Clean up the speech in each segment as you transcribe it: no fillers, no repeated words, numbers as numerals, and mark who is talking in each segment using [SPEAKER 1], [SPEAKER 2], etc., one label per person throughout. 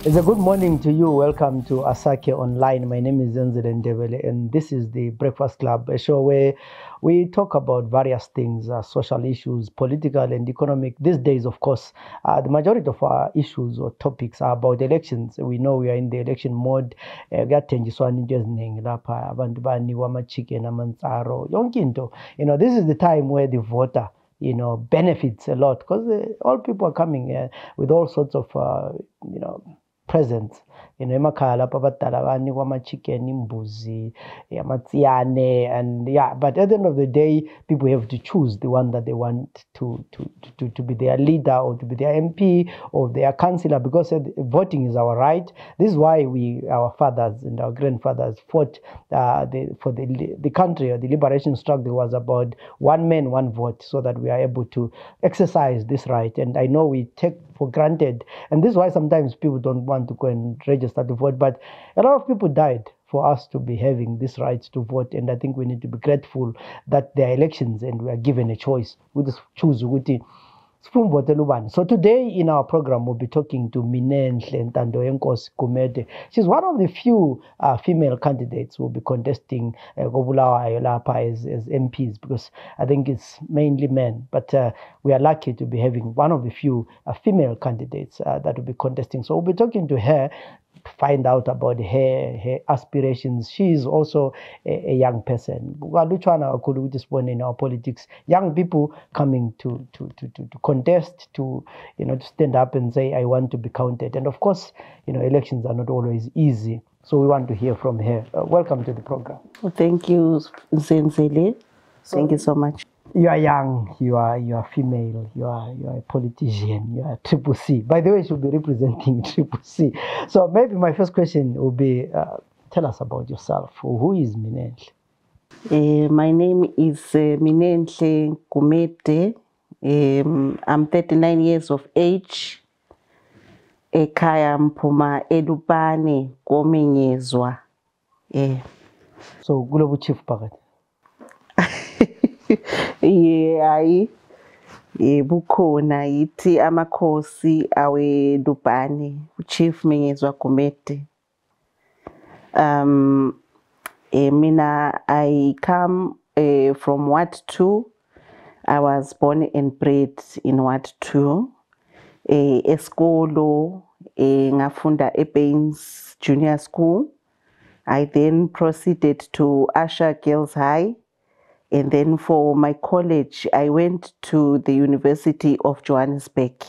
[SPEAKER 1] It's a good morning to you. Welcome to Asake Online. My name is Zenzele Ndebele, and this is the Breakfast Club, a show where we talk about various things, social issues, political and economic. These days, of course, the majority of our issues or topics are about elections. We know we are in the election mode. Kuyathenjiswana into eziningi lapha, abantu banikwa ama-chicken, amantsaro, yonke into. This is the time where the voter benefits a lot because all people are coming with all sorts of, presents. Emakhaya lapho abadala banikwa ama-chicken, imbuzi, amatsiyane, and yeah. But at the end of the day, people have to choose the one that they want to be their leader or to be their MP or their councillor, because voting is our right. This is why our fathers and our grandfathers fought for the country. The liberation struggle was about one man, one vote, so that we are able to exercise this right. And I know we take for granted, and this is why sometimes people don't want to go and register to vote, but a lot of people died for us to be having this right to vote. And I think we need to be grateful that there are elections and we are given a choice. We just choose ukuthi sifuna uvotela ubani. So today in our program we'll be talking to Minenhle Gumede. She's one of the few female candidates who will be contesting Bulawayo as MPs, because I think it's mainly men, but we are lucky to be having one of the few female candidates that will be contesting. So we'll be talking to her to find out about her aspirations. She is also a young person. In our politics, young people coming to contest, to stand up and say, I want to be counted. And of course, elections are not always easy. So we want to hear from her. Welcome to the program.
[SPEAKER 2] Well, thank you, Zenzele. Thank you so much.
[SPEAKER 1] You are young, you are female, you are a politician, you are CCC. By the way, you should be representing CCC. So maybe my first question will be, tell us about yourself. Who is Minenhle?
[SPEAKER 2] My name is Minenhle Gumede. I'm 39 years of age. Ekhaya mphuma elubane komenyezwa.
[SPEAKER 1] So Global Chief Pagat.
[SPEAKER 2] Yeah, bukhona yithi amakhosi awe Lubane, Chief Menyezwa Gumede. Mina, I come from Ward 2. I was born and bred in Ward 2. Eskolo, ngafunda eBaines Junior School. I then proceeded to Asha Girls High. And then for my college, I went to the University of Johannesburg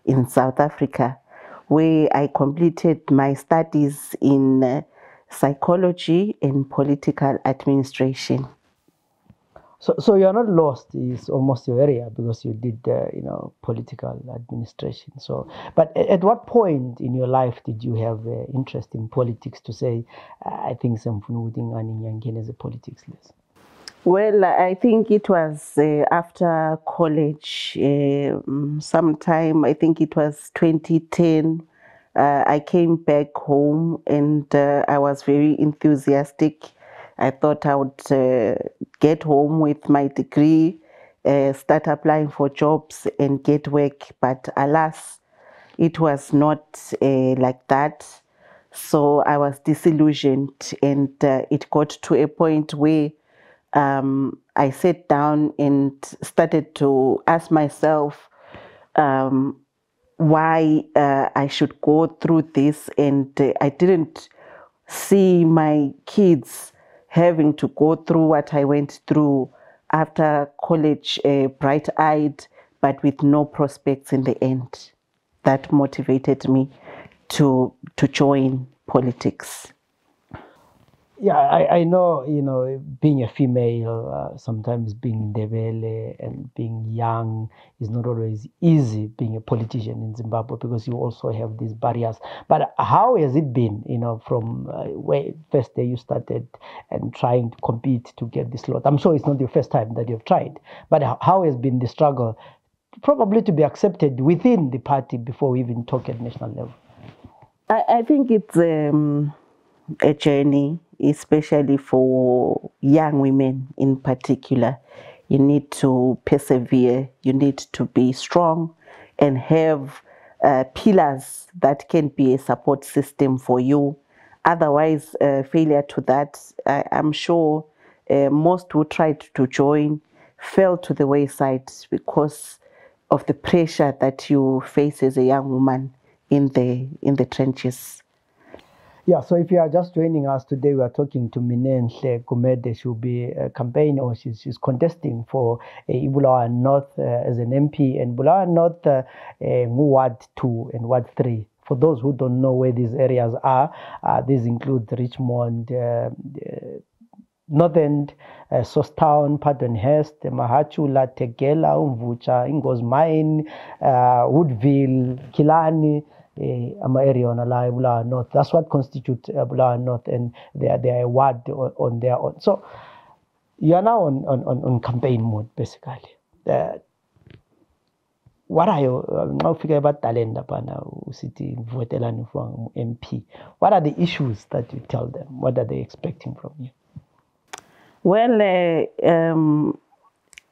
[SPEAKER 2] in South Africa, where I completed my studies in psychology and political administration.
[SPEAKER 1] So you're not lost. It's almost your area because you did, political administration. So, but at what point in your life did you have interest in politics to say, I think something as a politics list?
[SPEAKER 2] Well, I think it was after college, sometime, I think it was 2010, I came back home and I was very enthusiastic. I thought I would get home with my degree, start applying for jobs and get work, but alas, it was not like that. So I was disillusioned, and it got to a point where I sat down and started to ask myself why I should go through this, and I didn't see my kids having to go through what I went through after college, bright-eyed, but with no prospects in the end. That motivated me to join politics.
[SPEAKER 1] Yeah, I know, being a female, sometimes being Ndebele and being young is not always easy being a politician in Zimbabwe, because you also have these barriers. But how has it been, from where first day you started and trying to compete to get this slot? I'm sure it's not your first time that you've tried, but how has been the struggle, probably to be accepted within the party before we even talk at national level?
[SPEAKER 2] I think it's a journey, especially for young women in particular. You need to persevere, you need to be strong and have pillars that can be a support system for you. Otherwise, failure to that, I'm sure most who tried to join fell to the wayside because of the pressure that you face as a young woman in the trenches.
[SPEAKER 1] Yeah, so if you are just joining us today, we are talking to Minenhle Gumede. She'll be campaigning, or she's contesting for Bulawayo North as an MP, and Bulawayo North Ward 2 and Ward 3. For those who don't know where these areas are, these include Richmond, Northern, Sostown, Pardonhurst, Mahachula, Tegela, Umvucha, Ingos Mine, Woodville, Kilani, area on Bulawayo North. That's what constitutes Bulawayo North, and they are a ward on their own. So you are now on campaign mode, basically. What are you now figure about talent city votelani for MP? What are the issues that you tell them? What are they expecting from you?
[SPEAKER 2] Well,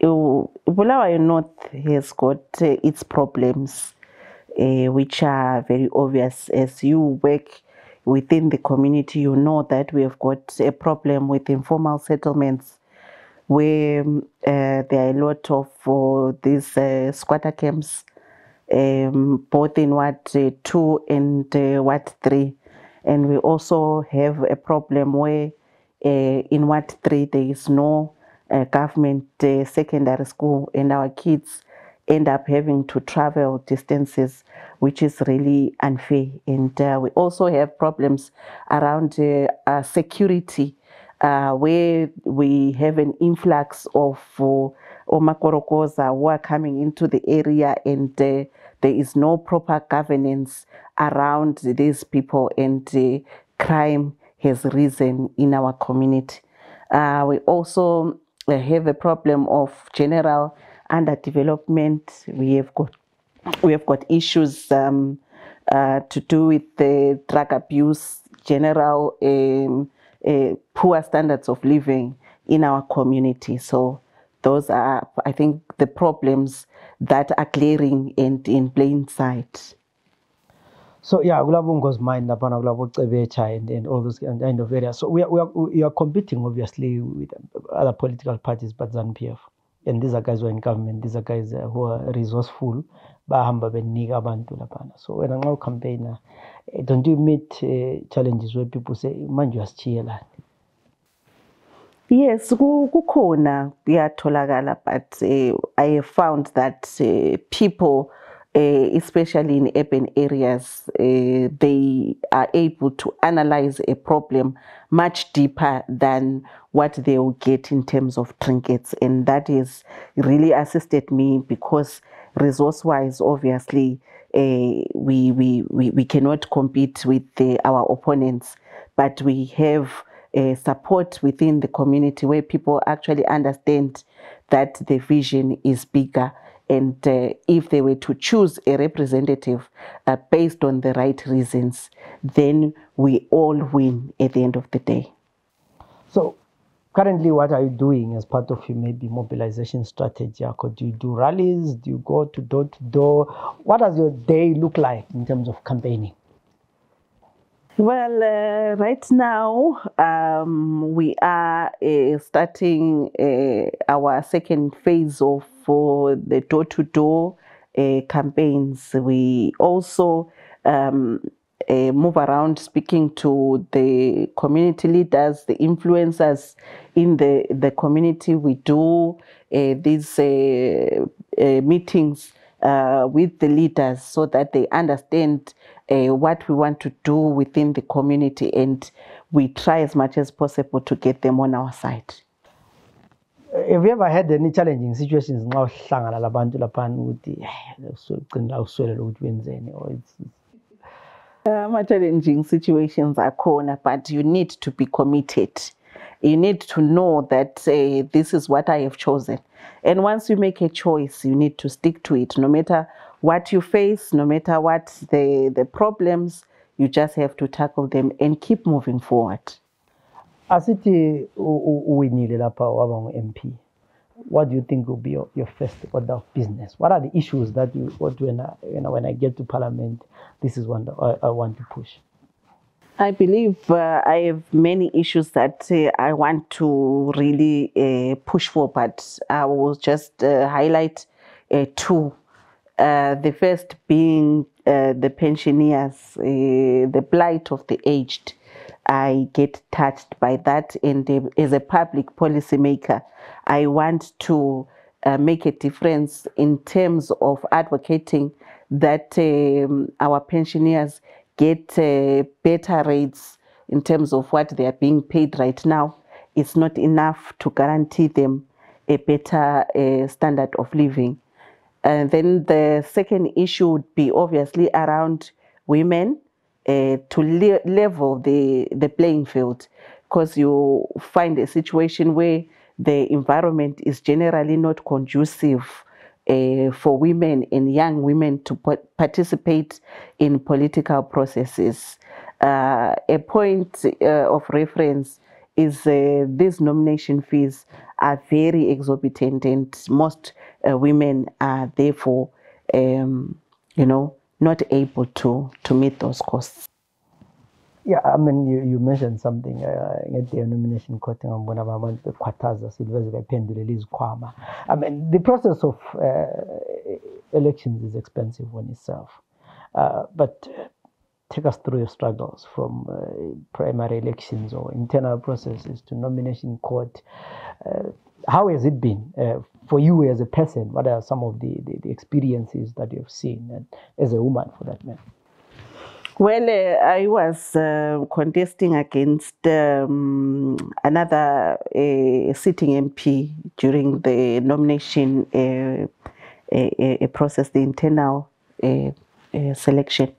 [SPEAKER 2] Bulawayo North has got its problems, which are very obvious. As you work within the community, you know that we have got a problem with informal settlements, where there are a lot of these squatter camps, both in Ward 2 and Ward 3. And we also have a problem where in Ward 3 there is no government secondary school, and our kids end up having to travel distances, which is really unfair. And we also have problems around security, where we have an influx of Omakorokoza who are coming into the area, and there is no proper governance around these people, and crime has risen in our community. We also have a problem of general underdevelopment. We have got issues to do with the drug abuse, general poor standards of living in our community. So those are, I think, the problems that are glaring and in plain sight.
[SPEAKER 1] So yeah, Gulabungo's mind and all those kind of areas. So we are competing obviously with other political parties, but ZANU-PF. And these are guys who are in government. These are guys who are resourceful. So when I'm now campaigner, don't you meet challenges where people say, "Manju has chiyela"?
[SPEAKER 2] Yes, kukhona kuyatholakala, but I have found that people, especially in urban areas, they are able to analyze a problem much deeper than what they will get in terms of trinkets, and that has really assisted me because resource-wise, obviously, we cannot compete with our opponents, but we have support within the community where people actually understand that the vision is bigger, and if they were to choose a representative based on the right reasons, then we all win at the end of the day.
[SPEAKER 1] So currently, what are you doing as part of your maybe mobilization strategy? Do you do rallies? Do you go to door to door? What does your day look like in terms of campaigning?
[SPEAKER 2] Well, right now we are starting our second phase of the door-to-door campaigns. We also move around speaking to the community leaders, the influencers in the community. We do these meetings with the leaders so that they understand what we want to do within the community, and we try as much as possible to get them on our side.
[SPEAKER 1] Have you ever had any challenging situations now?
[SPEAKER 2] Challenging situations are corner, but you need to be committed. You need to know that this is what I have chosen. And once you make a choice, you need to stick to it. No matter what you face, no matter what the problems, you just have to tackle them and keep moving forward.
[SPEAKER 1] Asithi uwinile lapha waba ngu-MP. what do you think will be your first order of business? What are the issues that when I get to Parliament, this is one that I want to push?
[SPEAKER 2] I believe I have many issues that I want to really push for, but I will just highlight two. The first being the pensioners, the plight of the aged. I get touched by that, and as a public policymaker, I want to make a difference in terms of advocating that our pensioners get better rates in terms of what they are being paid right now. It's not enough to guarantee them a better standard of living. And then the second issue would be obviously around women to level the playing field, because you find a situation where the environment is generally not conducive for women and young women to participate in political processes. A point of reference is these nomination fees are very exorbitant, and most women are therefore, not able to meet those costs.
[SPEAKER 1] Yeah, I mean, you mentioned something at the nomination court. I mean, the process of elections is expensive on itself, but take us through your struggles from primary elections or internal processes to nomination court. How has it been for you as a person? What are some of the experiences that you've seen, and as a woman for that matter?
[SPEAKER 2] Well, I was contesting against another sitting MP during the nomination process, the internal selection,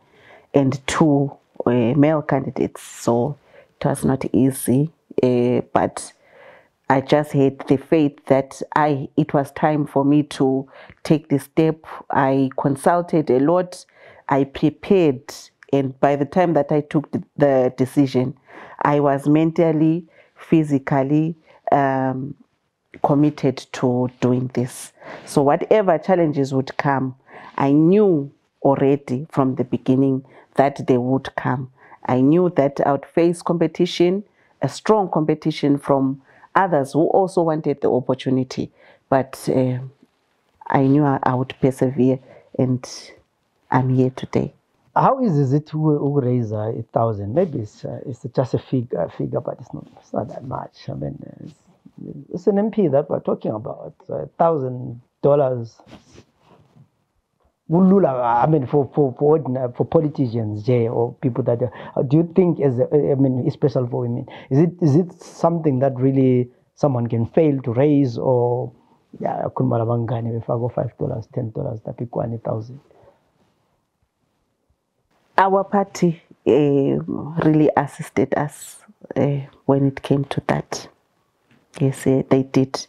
[SPEAKER 2] and two male candidates. So it was not easy, but I just had the faith that it was time for me to take the step. I consulted a lot, I prepared, and by the time that I took the decision, I was mentally, physically committed to doing this. So whatever challenges would come, I knew already from the beginning that they would come. I knew that I would face competition, a strong competition from others who also wanted the opportunity, but I knew I would persevere, and I'm here today.
[SPEAKER 1] How easy is it to raise 1,000? Maybe it's just a figure, but it's not that much. I mean, it's an MP that we're talking about. $1,000. I mean, for politicians, or people that do you think, especially for women, is it something that really someone can fail to raise, or if I go $5, $10, that people 1,000?
[SPEAKER 2] Our party really assisted us when it came to that. Yes, they did.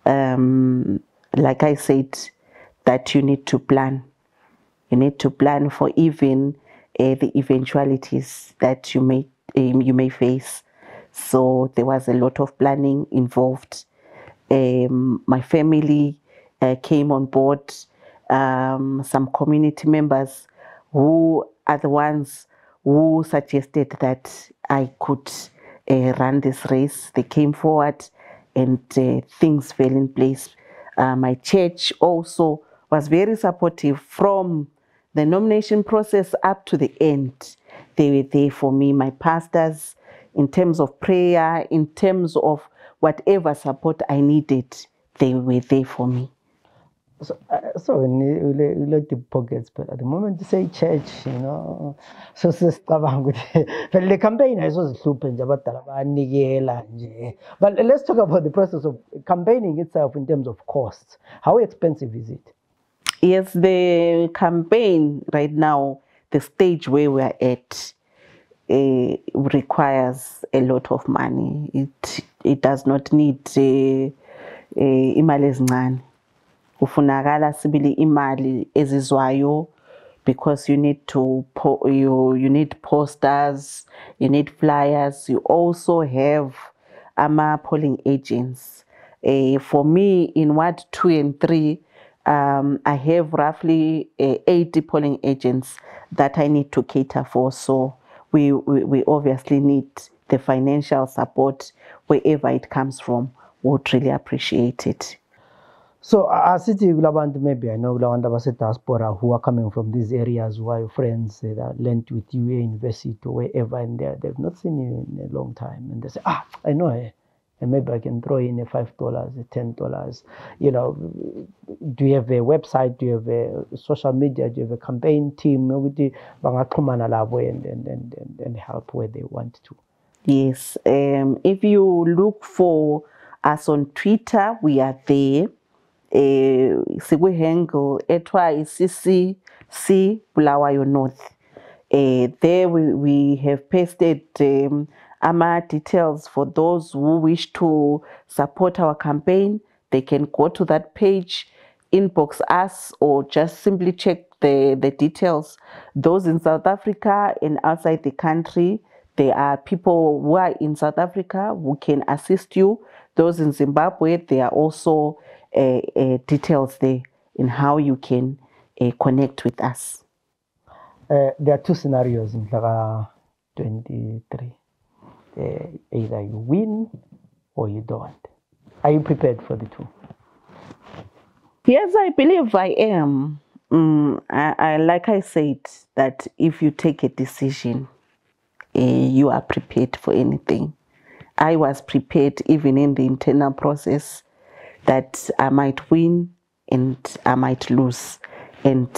[SPEAKER 2] Like I said, that you need to plan. You need to plan for even the eventualities that you may face. So there was a lot of planning involved. My family came on board. Some community members who are the ones who suggested that I could run this race. They came forward, and things fell in place. My church also was very supportive from the nomination process up to the end. They were there for me, my pastors, in terms of prayer, in terms of whatever support I needed, they were there for me.
[SPEAKER 1] So when you look the pockets, but at the moment you say church, so the campaign is but let's talk about the process of campaigning itself in terms of costs. How expensive is it?
[SPEAKER 2] Yes, the campaign right now, the stage where we're at, requires a lot of money. It does not need imali ezincane. Kufunakala sibili imali ezizwayo, because you need to you need posters, you need flyers. You also have polling agents For me, in Ward 2 and 3, I have roughly 80 polling agents that I need to cater for. So we obviously need the financial support wherever it comes from. Would really appreciate it.
[SPEAKER 1] So asithi kulabantu, maybe I know kulabantu base-diaspora who are coming from these areas, who are your friends that learned with you at university or wherever, and they've not seen you in a long time, and they say, I know her, and maybe I can throw in a $5, a $10. You know, do you have a website? Do you have a social media? Do you have a campaign team? And help where they want to.
[SPEAKER 2] Yes, if you look for us on Twitter, we are there. Handle CCC Bulawayo North. There we have pasted AMA details for those who wish to support our campaign. They can go to that page, inbox us, or just simply check the details. Those in South Africa and outside the country, there are people who are in South Africa who can assist you. Those in Zimbabwe, there are also details there in how you can connect with us.
[SPEAKER 1] There are two scenarios in 23. Either you win or you don't. Are you prepared for the two?
[SPEAKER 2] Yes, I believe I am. Like I said, that if you take a decision, you are prepared for anything. I was prepared even in the internal process that I might win and I might lose. And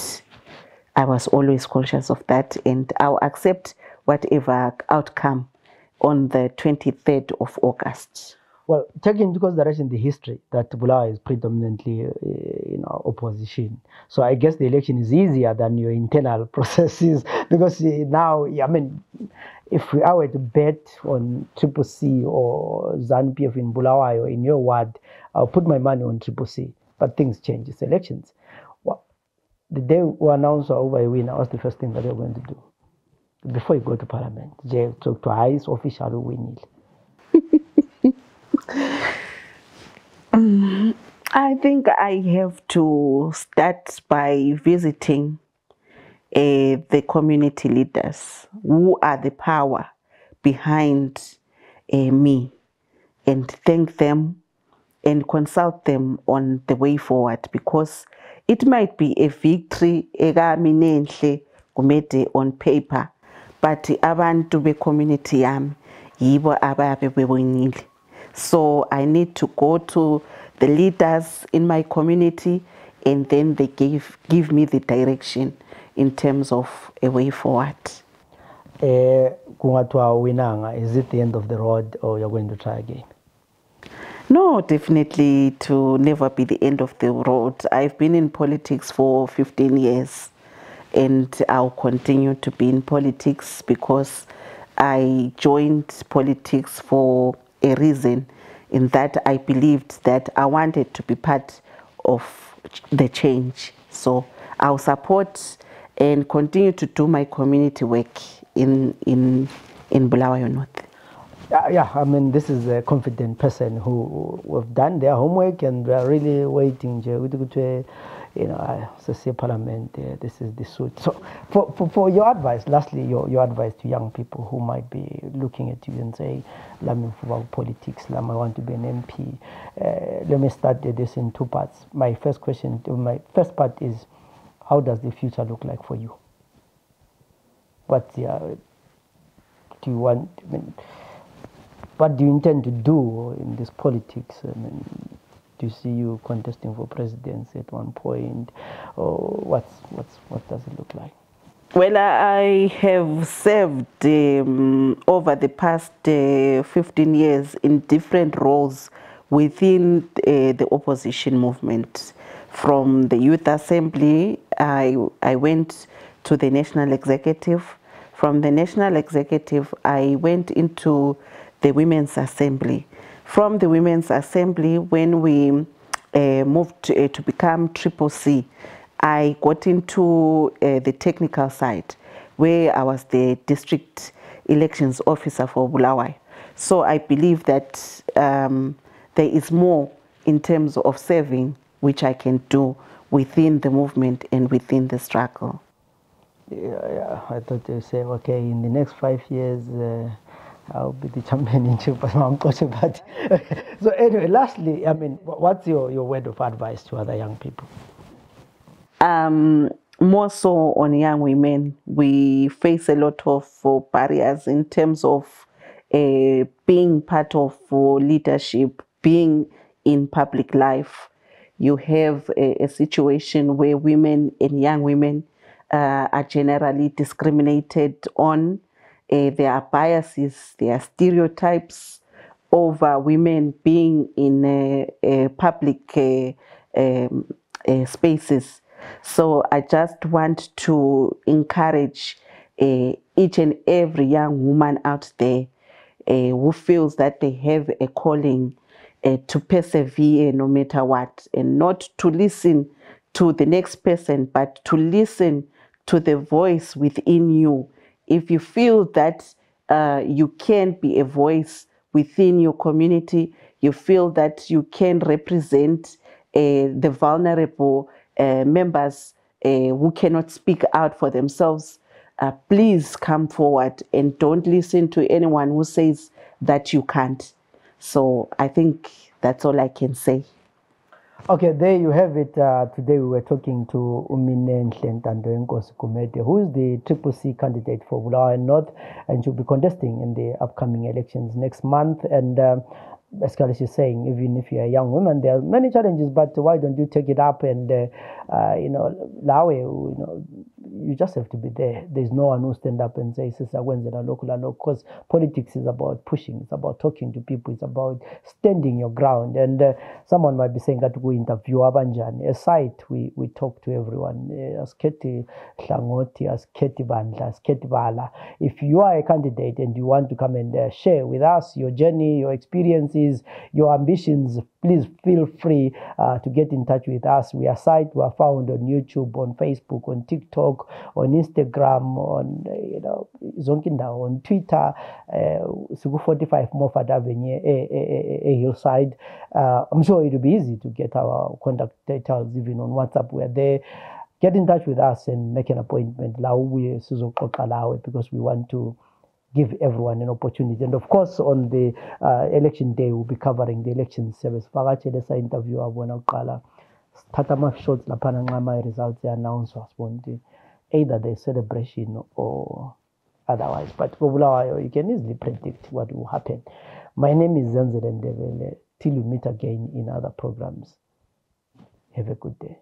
[SPEAKER 2] I was always conscious of that, and I'll accept whatever outcome on the 23rd of August.
[SPEAKER 1] Well, taking into consideration the history that Bulawayo is predominantly opposition, so I guess the election is easier than your internal processes, because now, I mean, if I were to bet on CCC or ZANU-PF in Bulawayo in your ward, I'll put my money on CCC. But things change. It's elections. Well, the day we announce over a winner, what's the first thing that you're going to do before you go to Parliament? Talk to highest official who win it.
[SPEAKER 2] I think I have to start by visiting the community leaders who are the power behind me, and thank them and consult them on the way forward, because it might be a victory Minenhle Gumede on paper, but abantu be community yami yibo ababe bebonile. So I need to go to the leaders in my community, and then they give me the direction in terms of a way forward.
[SPEAKER 1] Is it the end of the road, or you're going to try again?
[SPEAKER 2] No, definitely to never be the end of the road. I've been in politics for 15 years, and I'll continue to be in politics because I joined politics for a reason, in that I believed that I wanted to be part of the change. So I'll support and continue to do my community work in Bulawayo North.
[SPEAKER 1] Yeah, I mean, this is a confident person who have done their homework and we are really waiting. Parliament, this is the suit. So for your advice, lastly, your advice to young people who might be looking at you and say, let me follow politics, I want to be an MP. Let me start this in two parts. My first part is, how does the future look like for you? What do you want? I mean, what do you intend to do in this politics? I mean, do you see you contesting for presidency at one point, or what does it look like?
[SPEAKER 2] Well, I have served over the past 15 years in different roles within the opposition movement. From the Youth Assembly, I went to the National Executive. From the National Executive, I went into the Women's Assembly. From the Women's Assembly, when we moved to become CCC, I got into the technical side, where I was the district elections officer for Bulawayo. So I believe that there is more in terms of serving, which I can do within the movement and within the struggle.
[SPEAKER 1] Yeah, I thought you say, okay, in the next 5 years, I'll be the champion in Chupa. But so anyway, lastly, I mean, what's your word of advice to other young people?
[SPEAKER 2] More so on young women, we face a lot of barriers in terms of being part of leadership, being in public life. You have a situation where women and young women are generally discriminated on. There are biases, there are stereotypes over women being in public spaces. So I just want to encourage each and every young woman out there who feels that they have a calling to persevere no matter what, and not to listen to the next person, but to listen to the voice within you. If you feel that you can be a voice within your community, you feel that you can represent the vulnerable members who cannot speak out for themselves, please come forward and don't listen to anyone who says that you can't. So I think that's all I can say.
[SPEAKER 1] Okay, there you have it. Today we were talking to Minenhle Gumede, who is the CCC candidate for Bulawayo North, and she'll be contesting in the upcoming elections next month. And as Kalish is saying, even if you're a young woman, there are many challenges, but why don't you take it up and, you just have to be there. There's no one who stand up and say, because politics is about pushing, it's about talking to people, it's about standing your ground. And someone might be saying that we interview abanjani. Aside, we talk to everyone. Asketi Hlangoti, asketi Bandla, asketi Bala. If you are a candidate and you want to come and share with us your journey, your experiences, your ambitions, please feel free to get in touch with us. We are found on YouTube, on Facebook, on TikTok, on Instagram, on Zonkinda, on Twitter, Sugu 45 Moffat Avenue, a hillside. I'm sure it'll be easy to get our contact details even on WhatsApp. We're there. Get in touch with us and make an appointment. Because we want to give everyone an opportunity. And of course, on the election day, we'll be covering the election service. Fakathelesa interview abona uqala. Thatha ama-shots laphana nxa ama-results announced either the celebration or otherwise. But for Bulawayo, you can easily predict what will happen. My name is Zenzele Ndebele. Till we meet again in other programs. Have a good day.